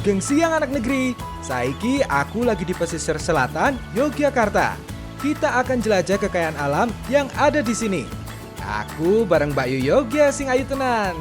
Gengsi yang anak negeri, saiki aku lagi di pesisir selatan, Yogyakarta. Kita akan jelajah kekayaan alam yang ada di sini. Aku bareng Mbak Yu Yogya sing ayu tenan.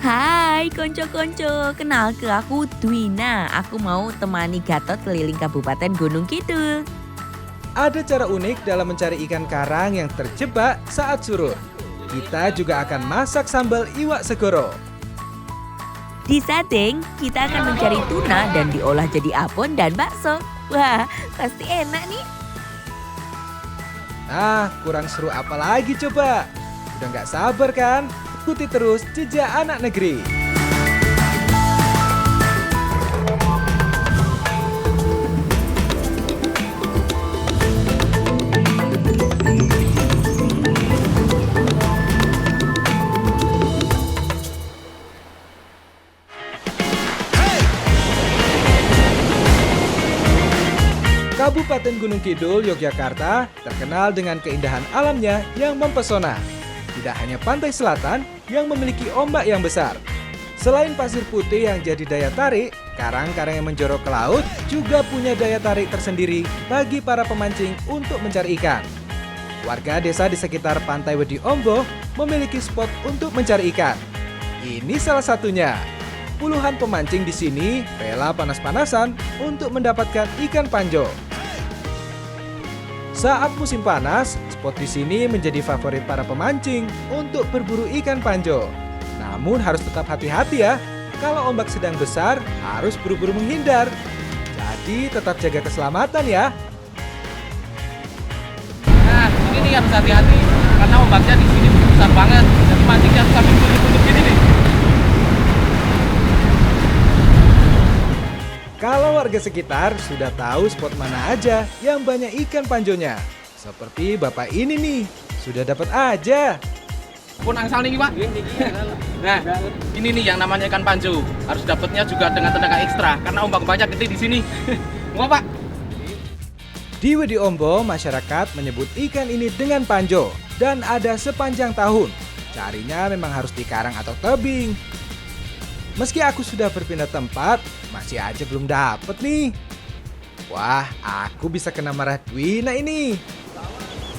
Hai konco-konco, kenal ke aku Dwina. Aku mau temani Gatot keliling Kabupaten Gunung Kidul. Ada cara unik dalam mencari ikan karang yang terjebak saat surut. Kita juga akan masak sambal iwak segoro. Di Sadeng, kita akan mencari tuna dan diolah jadi abon dan bakso. Wah, pasti enak nih. Nah, kurang seru apa lagi coba? Udah nggak sabar kan? Ikuti terus Jejak Anak Negeri. Kabupaten Gunung Kidul, Yogyakarta terkenal dengan keindahan alamnya yang mempesona. Tidak hanya pantai selatan yang memiliki ombak yang besar. Selain pasir putih yang jadi daya tarik, karang-karang yang menjorok ke laut juga punya daya tarik tersendiri bagi para pemancing untuk mencari ikan. Warga desa di sekitar Pantai Wedi Ombo memiliki spot untuk mencari ikan. Ini salah satunya. Puluhan pemancing di sini rela panas-panasan untuk mendapatkan ikan panjo. Saat musim panas, spot di sini menjadi favorit para pemancing untuk berburu ikan panjo. Namun harus tetap hati-hati ya. Kalau ombak sedang besar, harus buru-buru menghindar. Jadi tetap jaga keselamatan ya. Nah, ini nih harus hati-hati karena ombaknya di sini besar banget. Jadi mancingnya harus sambil bunyi-bunyi gini nih. Kalau warga sekitar sudah tahu spot mana aja yang banyak ikan panjonya. Seperti bapak ini nih, sudah dapat aja. Pun angsal nih Pak. Nah, ini nih yang namanya ikan panjo. Harus dapatnya juga dengan tenaga ekstra karena ombak banyak gede di sini. Mau Pak? Di Wedi Ombo, masyarakat menyebut ikan ini dengan panjo dan ada sepanjang tahun. Carinya memang harus di karang atau tebing. Meski aku sudah berpindah tempat, masih aja belum dapet nih. Wah, aku bisa kena marah Dwina ini.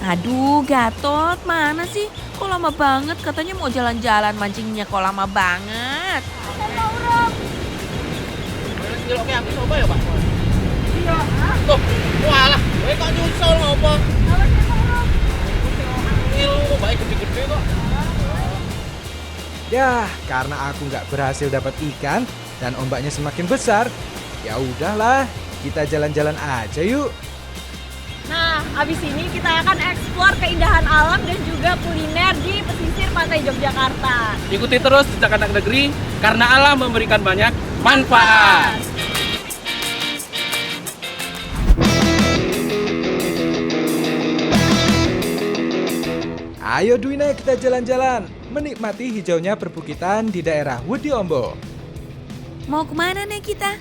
Aduh, Gatot, mana sih? Kok lama banget? Katanya mau jalan-jalan, mancingnya kok lama banget. Ciloknya aku coba ya Pak. Iya. Tuh, walah, kok nyusul ngopo? Ngilu, baik gede-gede kok. Ya, karena aku nggak berhasil dapat ikan dan ombaknya semakin besar, ya udahlah, kita jalan-jalan aja yuk. Nah, abis ini kita akan eksplor keindahan alam dan juga kuliner di pesisir pantai Yogyakarta. Ikuti terus Jejak Anak Negeri karena alam memberikan banyak manfaat. Ayo Dwina, kita jalan-jalan, menikmati hijaunya perbukitan di daerah Wedi Ombo. Mau kemana nih kita?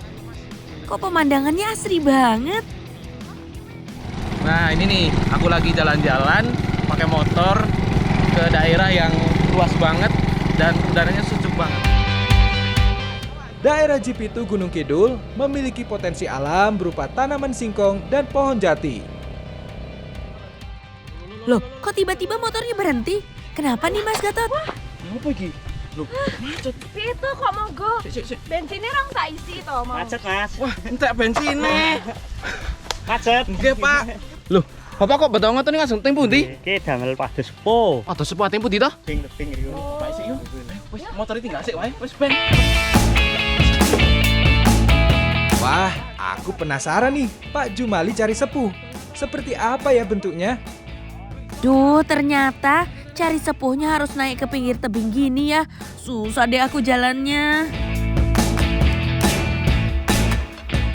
Kok pemandangannya asri banget? Nah ini nih, aku lagi jalan-jalan pakai motor ke daerah yang luas banget dan udaranya sejuk banget. Daerah Jipitu Gunung Kidul memiliki potensi alam berupa tanaman singkong dan pohon jati. Loh, kok tiba-tiba motornya berhenti? Kenapa nih Mas Gatot? Apa lagi? Loh, macet. Itu kok mogok. Sik. Bensinnya orang tak isi toh mau. Macet mas. Wah, entek bensinnya. Macet. Oke Pak. Loh, Bapak kok betul ngoten langsung tempo ndi? Iki damel pados po. Aduh sepuh tempo ndi to? Sing tebing riyo. Pak sik yo. Wis motor tinggal sik wae. Wis ben. Wah, aku penasaran nih, Pak Jumali cari sepuh. Seperti apa ya bentuknya? Duh, ternyata cari sepuhnya harus naik ke pinggir tebing gini ya. Susah deh aku jalannya.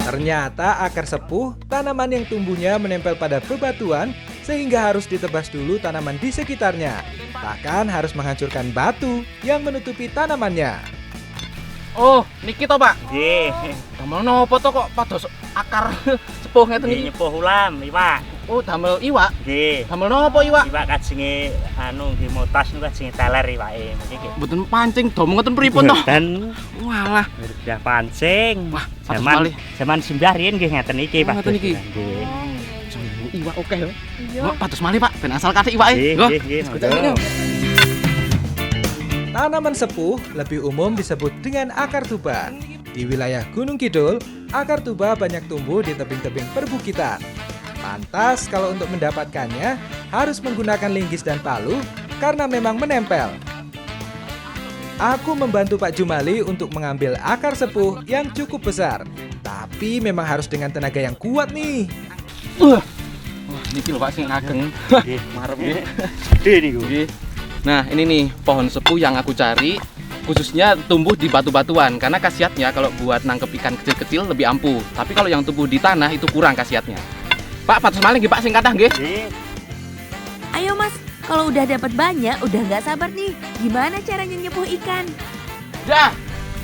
Ternyata akar sepuh, tanaman yang tumbuhnya menempel pada bebatuan sehingga harus ditebas dulu tanaman di sekitarnya. Bahkan harus menghancurkan batu yang menutupi tanamannya. Oh, niki to Pak. Nggih. Damel nopo to kok pados akar sepuh ngeten Iki iki? nyepuh ulam, iki Pak. Oh, damel iwak. Nggih. Damel nopo iwak? Iwak kajenge anu nggih motas niku kajenge teler iwake. Nggih. Mboten pancing dom ngoten pripun toh? Dan Walah. udah pancing. Wah, patus malih. Zaman simbah riyen nggih ngeten iki, Oh, Pak. ngeten iki. Nggih. Jumbo iwak oke yo. Iya. Oh, patus malih, Pak. Ben asal kathik iwake. Nggih, Nggo. nggih, Sekejap nggih. ini. Tanaman sepuh lebih umum disebut dengan akar tuba. Di wilayah Gunung Kidul, akar tuba banyak tumbuh di tebing-tebing perbukitan. Pantas kalau untuk mendapatkannya harus menggunakan linggis dan palu karena memang menempel. Aku membantu Pak Jumali untuk mengambil akar sepuh yang cukup besar. Tapi memang harus dengan tenaga yang kuat nih. Wah, niki lho Pak sing ageng. Nggih. Marep nggih. Gede niku. Nggih. Nah, ini nih pohon sepuh yang aku cari. Khususnya tumbuh di batu-batuan karena khasiatnya kalau buat nangkep ikan kecil-kecil lebih ampuh. Tapi kalau yang tumbuh di tanah itu kurang khasiatnya. Pak, patus malih nggih Pak sing kathah nggih. Nggih. Ayo Mas, kalau udah dapat banyak, udah nggak sabar nih. Gimana caranya nyepuh ikan? Dah.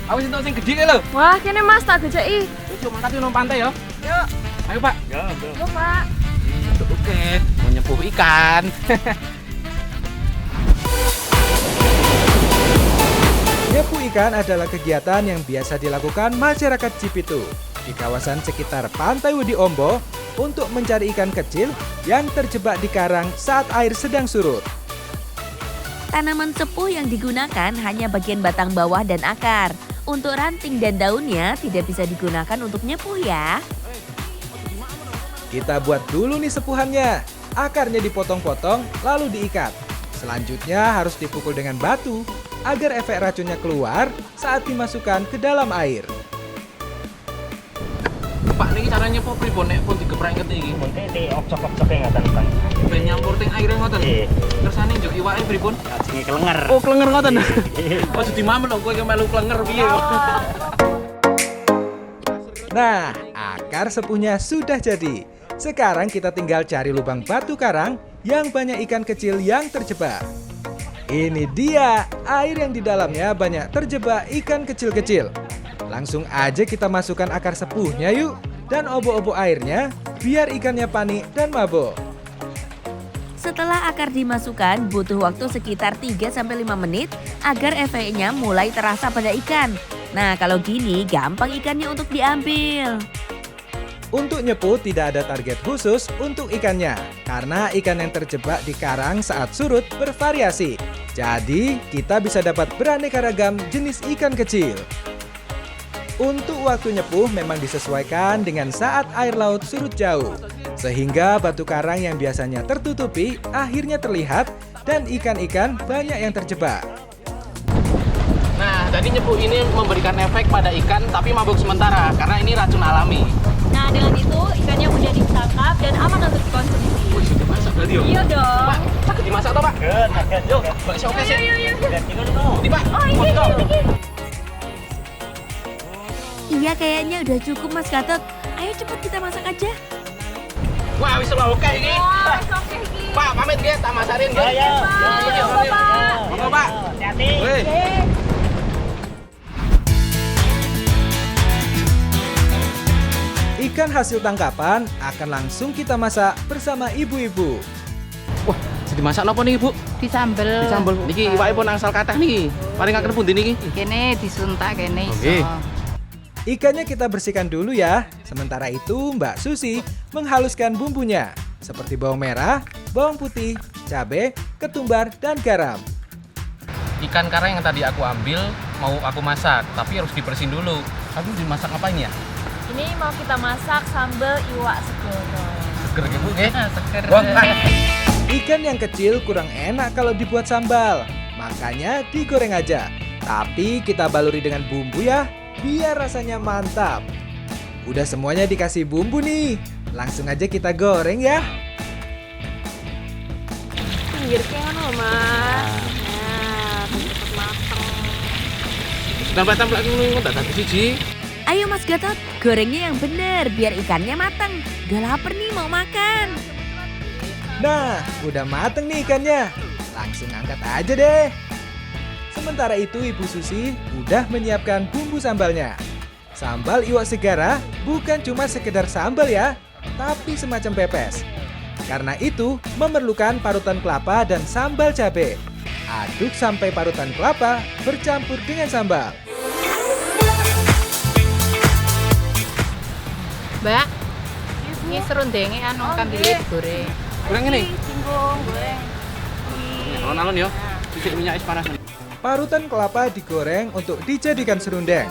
Awas entuk sing gedhe lho. Wah, kene Mas tak gejeki. Yuk mangkat nang pantai ya. Yuk, Ayo Pak. Ya, ya. yuk Pak. Oke, mau nyepuh ikan. Nyepuh ikan adalah kegiatan yang biasa dilakukan masyarakat Cipitu di kawasan sekitar Pantai Wedi Ombo untuk mencari ikan kecil yang terjebak di karang saat air sedang surut. Tanaman sepuh yang digunakan hanya bagian batang bawah dan akar. Untuk ranting dan daunnya tidak bisa digunakan untuk nyepuh ya. Kita buat dulu nih sepuhannya. Akarnya dipotong-potong lalu diikat. Selanjutnya harus dipukul dengan batu agar efek racunnya keluar saat dimasukkan ke dalam air. Pak niki caranya nyepuh pripun nek pun digeprek ngeti iki? Mungkin di ocok-ocok ngaten, Bang. Ben nyampur teng aire ngoten. Nggih. Kersane njuk iwake pripun? Kajenge kelenger. Oh, klenger ngoten. Oh, jadi mamen kok kowe melu klenger piye kok. Nah, akar sepuhnya sudah jadi. Sekarang kita tinggal cari lubang batu karang yang banyak ikan kecil yang terjebak. Ini dia, air yang di dalamnya banyak terjebak ikan kecil-kecil. Langsung aja kita masukkan akar sepuhnya yuk. Dan obok-obok airnya, biar ikannya panik dan mabok. Setelah akar dimasukkan, butuh waktu sekitar 3-5 menit agar efeknya mulai terasa pada ikan. Nah, kalau gini gampang ikannya untuk diambil. Untuk nyepuh tidak ada target khusus untuk ikannya, karena ikan yang terjebak di karang saat surut bervariasi. Jadi, kita bisa dapat beraneka ragam jenis ikan kecil. Untuk waktu nyepuh memang disesuaikan dengan saat air laut surut jauh, sehingga batu karang yang biasanya tertutupi akhirnya terlihat dan ikan-ikan banyak yang terjebak. Nah, jadi nyepuh ini memberikan efek pada ikan tapi mabuk sementara karena ini racun alami. Nah, dengan itu ikannya mudah ditangkap dan aman untuk dikonsumsi. Wih, sudah masak berarti ya? Iya dong. Pak, sakit dimasak toh, Pak? Yuk, Mbak Syok sih. Ini, Pak. Oh, ini. Iya kayaknya udah cukup Mas Gatot. Ayo cepet kita masak aja. Wah, wis lah oke iki. Wah, oke iki. Pak, pamit nggih, tak masarin nggih. Ya, ya. Yo, Pak. Pak. Monggo, Pak. Hati-hati. Wih. Oke. Ikan hasil tangkapan akan langsung kita masak bersama ibu-ibu. Wah, jadi masak napa nih, Bu? Disambel. Disambel. Niki iwake pun angsal kathah niki. Paling ngaken pundi niki? Kene disuntak kene Oke. iso. Ikannya kita bersihkan dulu ya. Sementara itu Mbak Susi menghaluskan bumbunya seperti bawang merah, bawang putih, cabai, ketumbar, dan garam. Ikan karang yang tadi aku ambil mau aku masak, tapi harus dibersihin dulu. Tapi dimasak ngapain ya? Ini mau kita masak sambal iwak segoro. Seger gitu, nggih. Seger. Wah, Ikan yang kecil kurang enak kalau dibuat sambal, makanya digoreng aja. Tapi kita baluri dengan bumbu ya, biar rasanya mantap. Udah semuanya dikasih bumbu nih, langsung aja kita goreng ya. Pinggir kayak ngono, Mas. Nah, cepet mateng. tambah-tambah ngono tak dadi siji. Ayo Mas Gatot, gorengnya yang bener biar ikannya matang. Udah lapar nih mau makan. Nah, udah mateng nih ikannya. Langsung angkat aja deh. Sementara itu Ibu Susi udah menyiapkan bumbu sambalnya. Sambal iwak segara bukan cuma sekedar sambal ya, tapi semacam pepes. Karena itu, memerlukan parutan kelapa dan sambal cabai. Aduk sampai parutan kelapa bercampur dengan sambal. Mbak, ini serundenge anu kambile digoreng. Goreng ini. Singgung, goreng. Alon-alon yo. Sisik minyak es panas. Parutan kelapa digoreng untuk dijadikan serundeng.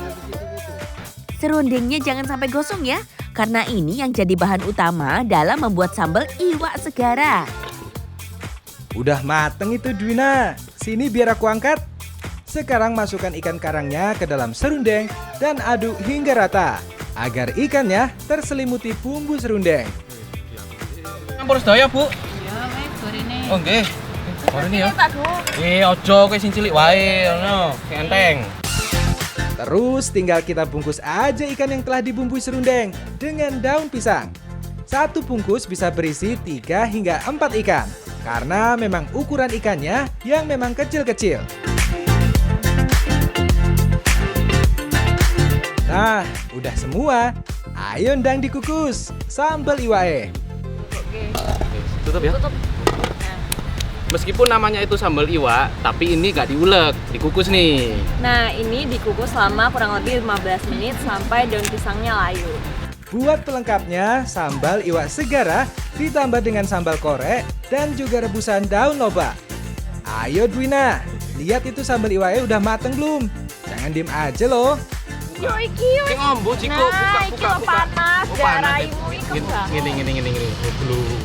Serundengnya jangan sampai gosong ya, karena ini yang jadi bahan utama dalam membuat sambal iwak segara. Udah mateng itu Dwina. Sini biar aku angkat. Sekarang masukkan ikan karangnya ke dalam serundeng dan aduk hingga rata agar ikannya terselimuti bumbu serundeng. Campur sedaya, Bu. Ya, wis gorene. Oh, nggih. Goreng ya. Tak dulu. Ojo kowe sing cilik wae, ngono. Enteng. Terus tinggal kita bungkus aja ikan yang telah dibumbui serundeng dengan daun pisang. Satu bungkus bisa berisi 3 hingga 4 ikan. Karena memang ukuran ikannya yang memang kecil-kecil. Nah, udah semua. Ayo ndang dikukus. Sambal iwae. Tutup ya. Meskipun namanya itu sambal iwak, tapi ini nggak diulek, dikukus nih. Nah, ini dikukus selama kurang lebih 15 menit sampai daun pisangnya layu. Buat pelengkapnya, sambal iwak segara ditambah dengan sambal korek dan juga rebusan daun lobak. Ayo Dwina, lihat itu sambal iwaknya udah mateng belum? Jangan diem aja loh. Yo iki yo. Ki ngombo Ciko, Nah, iki lo panas, Oh, panas. daraimu iku enggak. Ngene. Belum.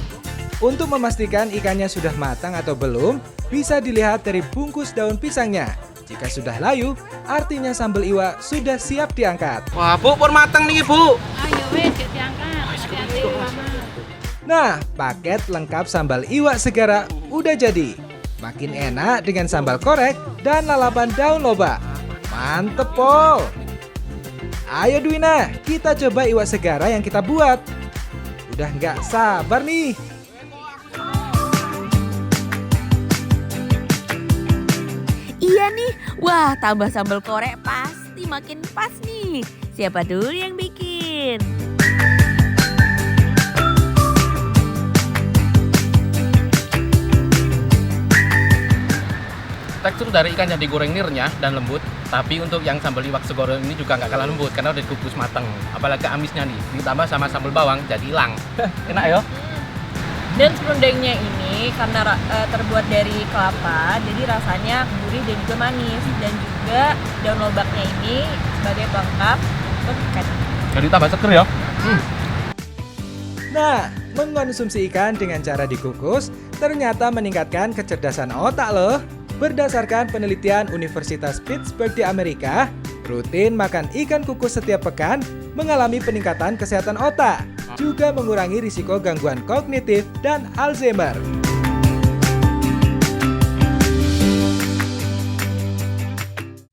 Untuk memastikan ikannya sudah matang atau belum, bisa dilihat dari bungkus daun pisangnya. Jika sudah layu, artinya sambal iwak sudah siap diangkat. Wah, Bu, pun matang nih, Bu. Ayo wis diangkat. Hati-hati lama. Nah, paket lengkap sambal iwak segara udah jadi. Makin enak dengan sambal korek dan lalapan daun lobak. Mantep, Pol! Ayo Dwina, kita coba iwak segara yang kita buat. Udah nggak sabar nih. Iya nih, wah tambah sambal korek pasti makin pas nih. Siapa dulu yang bikin? Tekstur dari ikan yang digoreng ini renyah dan lembut, tapi untuk yang sambal iwak segoro ini juga nggak kalah lembut karena udah dikukus mateng. Apalagi amisnya nih, ditambah sama sambal bawang jadi hilang. Enak ya? Dan serundengnya ini karena terbuat dari kelapa, jadi rasanya gurih dan juga manis. Dan juga daun lobaknya ini sebagai pelengkap untuk ikan. Jadi tambah seger ya? Nah, mengkonsumsi ikan dengan cara dikukus ternyata meningkatkan kecerdasan otak loh. Berdasarkan penelitian Universitas Pittsburgh di Amerika, rutin makan ikan kukus setiap pekan mengalami peningkatan kesehatan otak, juga mengurangi risiko gangguan kognitif dan Alzheimer.